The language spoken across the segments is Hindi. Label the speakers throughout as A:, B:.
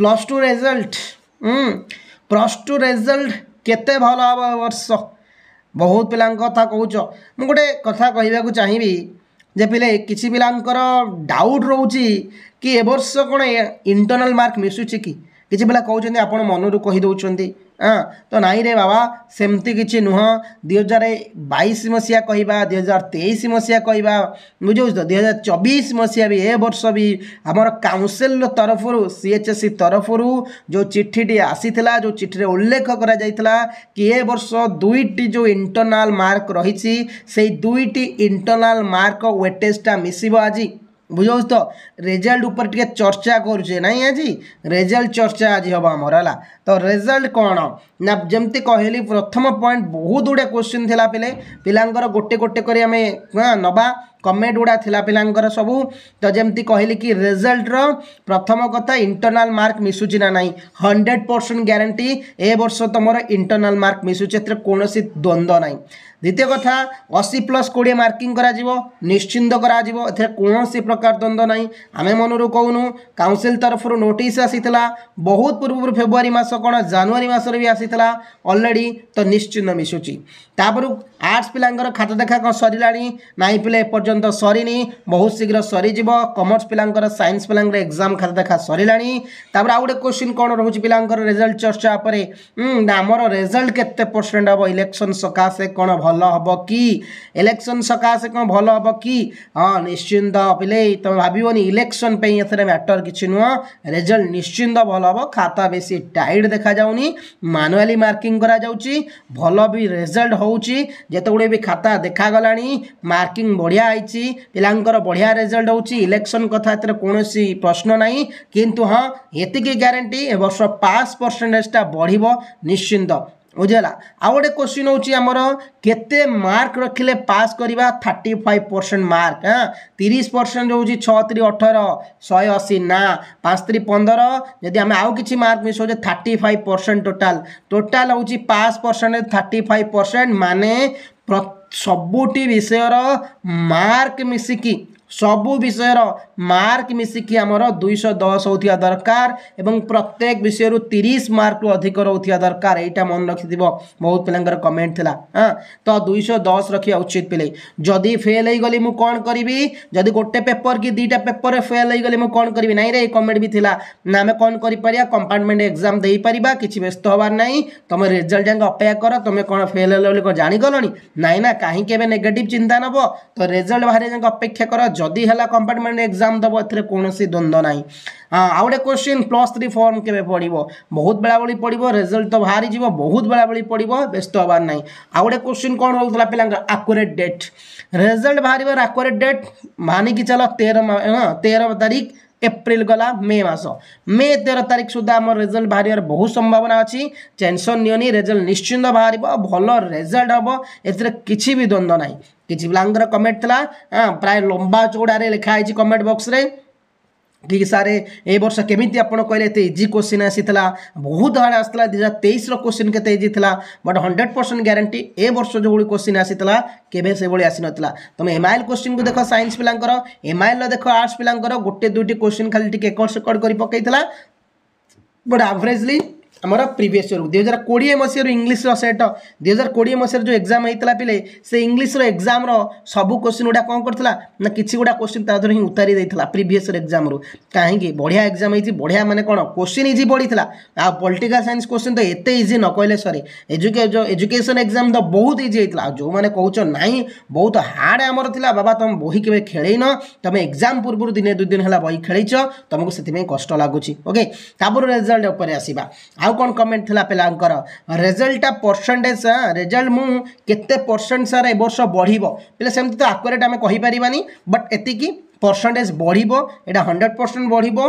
A: Plus two result plus two result केते भल हम वर्ष बहुत पिला कथा कहूच मु गोटे कथा कहवाक चाहिए जे पिले किसी पिलांकर डाउट रोची कि ए वर्ष कौन इंटरनल मार्क मिसुची कि किसी पिला कहते आप मनरू कहीदे हाँ तो नाई रे बाबा सेमती किसी नुह 2022 मसीहा कहवा 2023 मसीहा कहवा बुझे तो 2024 मसीहा भी ए वर्ष भी आमर काउंसिल तरफ CHSE तरफ जो चिट्ठी आसी जो चिट्ठी उल्लेख करा कि ए वर्ष 2टी जो इंटरनल मार्क रही से 2टी इंटरनल मार्क वेटेजटा मिसिब आज बुझे तो रिजल्ट ऊपर टे चर्चा करुचे नाई आज रिजल्ट चर्चा आज हम आमर है तो रिजल्ट कौन ना जमती कहली प्रथम पॉइंट बहुत गुड़े क्वेश्चन थिला पिलांकर गोटे गोटे करी आमे नबा कमेंट गुड़ा थिला पिलांकर सबू तो जमती कहली कि रिजल्ट रो प्रथम कथा इंटरनल मार्क मिसुची ना नहीं 100% ग्यारंटी ए वर्ष तुम इंटरनल मार्क मिसुची कौन द्वंद्व ना द्वितीय कथा 80+20 मार्किंग करा निश्चिंत करा कौन प्रकार द्वंद्व ना आम मनरू कहूनु काउंसिल तरफ नोटिस आसीला बहुत पूर्व फेब्रुआरी मास कौन जानुआरी मासर भी आसीला ऑलरेडी तो निश्चिंत मिसुची तापर आर्ट्स पिलांकर खाता देखा कौन सरिला नाई पिले एपर्यंत सरीनी बहुत शीघ्र सरीज कॉमर्स पिलांकर साइंस पिलांकर एग्जाम खाता देखा सरिला तापर आउ गोटे क्वेश्चन कौन रोचे पिलांकर रिजल्ट चर्चा पर आमर रिजल्ट केते परसेंट हम इलेक्शन सकाशे कौन भल हम कि इलेक्शन सकाशे कौन भल हम कि हाँ निश्चिंत पिले तुम भावनी इलेक्शन पे मैटर किसी नुह रिजल्ट निश्चिंत भल हम खाता बेसी टाइट देखा जाऊनी मानुआली मार्किंग करा जाउची भल भी रिजल्ट होउची जेते गुडे भी खाता देखा गलानी मार्किंग बढ़िया आईची पिलांकर बढ़िया रिजल्ट होउची इलेक्शन कथा एतरे कोनोसी प्रश्न नाही किंतु हाँ एतिकी ग्यारंटी ए वर्ष पास परसेंटेजटा बढ़िबो निश्चिंत बुझेगा आउ गोटे क्वेश्चन होची आमर केते मार्क रखिले पास करवा 35% मार्क हाँ 30% होची 6 3 18 180 ना 5 3 15 यदि आम आउ किछि मार्क मिस हो 35% टोटाल होची पास परसेंटेज 35% माने सबुटी विषयर मार्क मिसिकी सबु विषय मार्क मिसिकी आमर 210 होथिया दरकार एवं प्रत्येक विषय 30 मार्क अधिक होथिया दरकार एटा मन रखि बहुत पिलांकर कमेंट थिला हाँ तो 210 रखिया उचित पिले जदि फेल हो गली मु कौन करी जदि गोटे पेपर कि दुईटा पेपर फेल हो गली मु कौन करी नाई रे कमेंट भी थिला ना आम कौन करिया कंपार्टमेंट एग्जाम दे परिबा किछि व्यस्त होबार नाही तुम रिजल्ट जांग अपेक्षा कर तुम कौन फेल होले को जानि गलनी नाई ना कहीं केबे नेगेटिव चिंता नबो तो रिजल्ट बाहर जांग अपेक्षा कर जदि है कंपार्टमेंट एग्जाम दब ए कौन द्वंद्व ना हाँ आउ गोटे क्वेश्चन +3 फॉर्म के पड़ो बहुत बेला पड़ो रिजल्ट तो बाहरी जीव बहुत बेला पड़ो व्यस्त हबार ना आउ गोटे क्वेश्चन कौन रोला पिला आक्यूरेट डेट रिजल्ट बाहर आक्यूरेट डेट मानिकी चल 13 तारीख एप्रिल गला मे मास मे 13 तारीख सुधा आम रिजल्ट बाहर बहुत संभावना अच्छी टेंशन नियोनी रिजल्ट निश्चिंत बाहर भल रिजल्ट हम ए भी द्वंद्व ना किसी पिलांकर कमेंट था हाँ प्राय लंबा चौड़ारे लिखाई कमेंट बॉक्स रे ठीक सारे ए वर्ष केमिति आपण कहले एते इजी क्वेश्चन आसीतला बहुत हार्ड आसला 2023 रो क्वेश्चन केते इजी थिला बट 100% ग्यारंटी ए वर्ष जो बड़ी क्वेश्चन आसीतला केबे से बड़ी आसी नतला तुम एमआईएल क्वेश्चन को देखो साइंस पिलांकर एमआईएल देखो आर्ट्स पिलांकर गोटे दुईटी क्वेश्चन खाली टिके एकड़ सेकड़ करी पकैतला बट एवरेजली आमर प्रीवियस ईयर 2020 मसीह इंग्लीश सेट 2020 मसीह जो एग्जाम होता पिले से इंग्लीश एग्जाम सबू क्वेश्चन गुड़ा कौन करता ना किसी गुड़ा क्वेश्चन ता ही उतारी देता प्रीवियस एग्जाम रू कहीं बढ़िया एग्जाम होती बढ़िया माने कौन क्वेश्चन इजी पड़ता आ पॉलिटिकल साइंस क्वेश्चन तो एते इजी न कहले सरी एजुकेशन एग्जाम तो बहुत इजी होता जो मैंने कहूँ ना बहुत हार्ड आमर था बाबा तुम बही के खेलन तुम एग्जाम पूर्व दिने 2 दिन है बही खेच तुमको से कष्ट लगुच ओके तापर रिजल्ट उपर आसवा कौन कमेंट थिला पिलांकर रिजल्ट परसेंटेज रिजल्ट मु केते परसेंट सर ए वर्ष बढ़िबो पिले सेमति तो एक्यूरेट आमे कहि परिबानी बट एतिकी परसेंटेज बढ़िबो एटा 100% बढ़िबो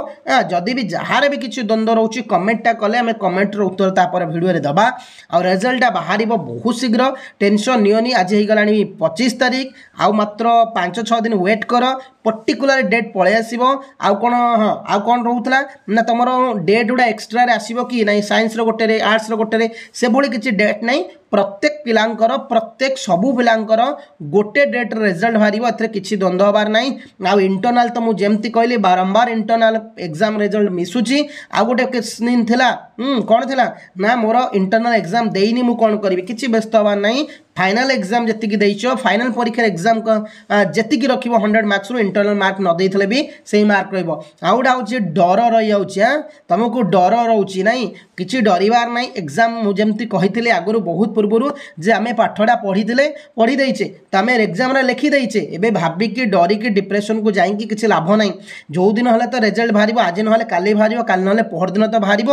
A: जदि भी जहार भी किछि द्वंद्व रहउछि कमेंटटा कले आमे कमेंट रो उत्तर ता पर वीडियो रे दबा आ रिजल्ट बाहरिबो बहुत शीघ्र टेंशन नियोनी आज हे गलानी 25 तारीख आउ मात्र 5-6 दिन वेट कर पर्टिकुलर डेट पळे आसीबो आउ कोन हां आउ कोन रहउतला ना तमरो डेट उडा एक्स्ट्रा रे आसीबो कि नै साइंस रो गोटे रे आर्ट्स रो गोटे रे से भली किछि डेट नै प्रत्येक पिलांकर प्रत्येक सबू पिलांकर गोटे डेट रिजल्ट बाहर एथरे किसी द्वंद्व हबार ना आ इंटरनाल तो मुझे जमती कहली बारंबार इंटरनाल एग्जाम रिजल्ट मिसुची आ गोटे क्वेश्चन थिला कौन थिला ना मोर इंटरनाल एग्जाम देनी मु कौन करी किसी व्यस्त हबार ना फाइनल एग्जाम जी देच फाइनल परीक्षा एग्जाम जी रख 100 मार्क्स रु इंटरनल मार्क न देते भी से मार्क रहा हूँ डर रही जाऊँ तुमको डर रोचे ना कि डरबार ना एग्जाम मुझे कही आगु बहुत पूर्व जे आम पाठटा पढ़ी देचे तो आम एग्जाम लिखिदेचे एवं भाविक डरिकी डिप्रेशन को जाकि किसी लाभ ना जो दिन है तो रिजल्ट बाहर आज ना काली बाहर काली ना पहरदिन तो बाहर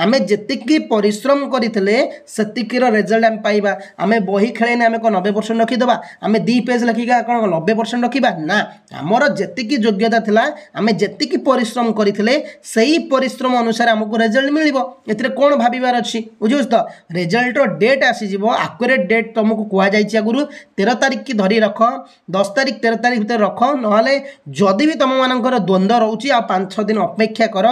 A: आम जी परिश्रम करते सेतिकीर रिजल्ट आम पाइबा आम बही खेल आम कौन 90% रखीदे आम 2 पेज लिखिका कौन 90% रखा ना आमर जी योग्यता थिला आम जी परिश्रम करते से परिश्रम अनुसार आमको रिजल्ट मिल ए कौन भाबार अच्छी बुझे तो रिजल्ट डेट आसीज आक्यूरेट डेट तुमको कहुई आगुरी 13 तारीख की धरी रख 10 तारीख 13 तारीख भितर रख ना जदि भी तुम मानकर द्वंद्व रोचे आ 5-6 दिन अपेक्षा कर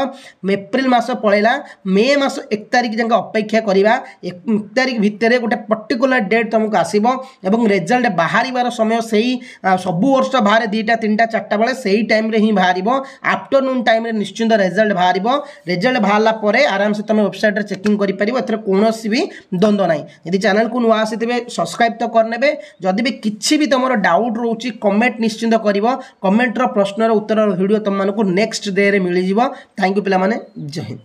A: एप्रिल मास पलैला मे मास 1 तारीख जाके अपेक्षा करवा 1 तारीख भितर गोटे पर्टिकुलर डेट तुमको आसब एवं रिजल्ट बाहर समय से सबू वर्ष बाहर 2टा 3टा 4टा बेले से टाइम रे ही बाहर आफ्टरनून टाइम निश्चिंत रिजल्ट बाहर रिजल्ट बाहर आराम से तुम वेबसाइट चेकिंग कर कौन भी द्वंद्व ना यदि चैनल को नुआ आसी सब्सक्राइब तो करने जदि भी किसी भी तुम डाउट रोचे कमेंट निश्चिंत कर कमेंटर प्रश्नर उत्तर वीडियो तुम नेक्स्ट डे रे मिल जाव। थैंक यू पिला माने जय हिंद।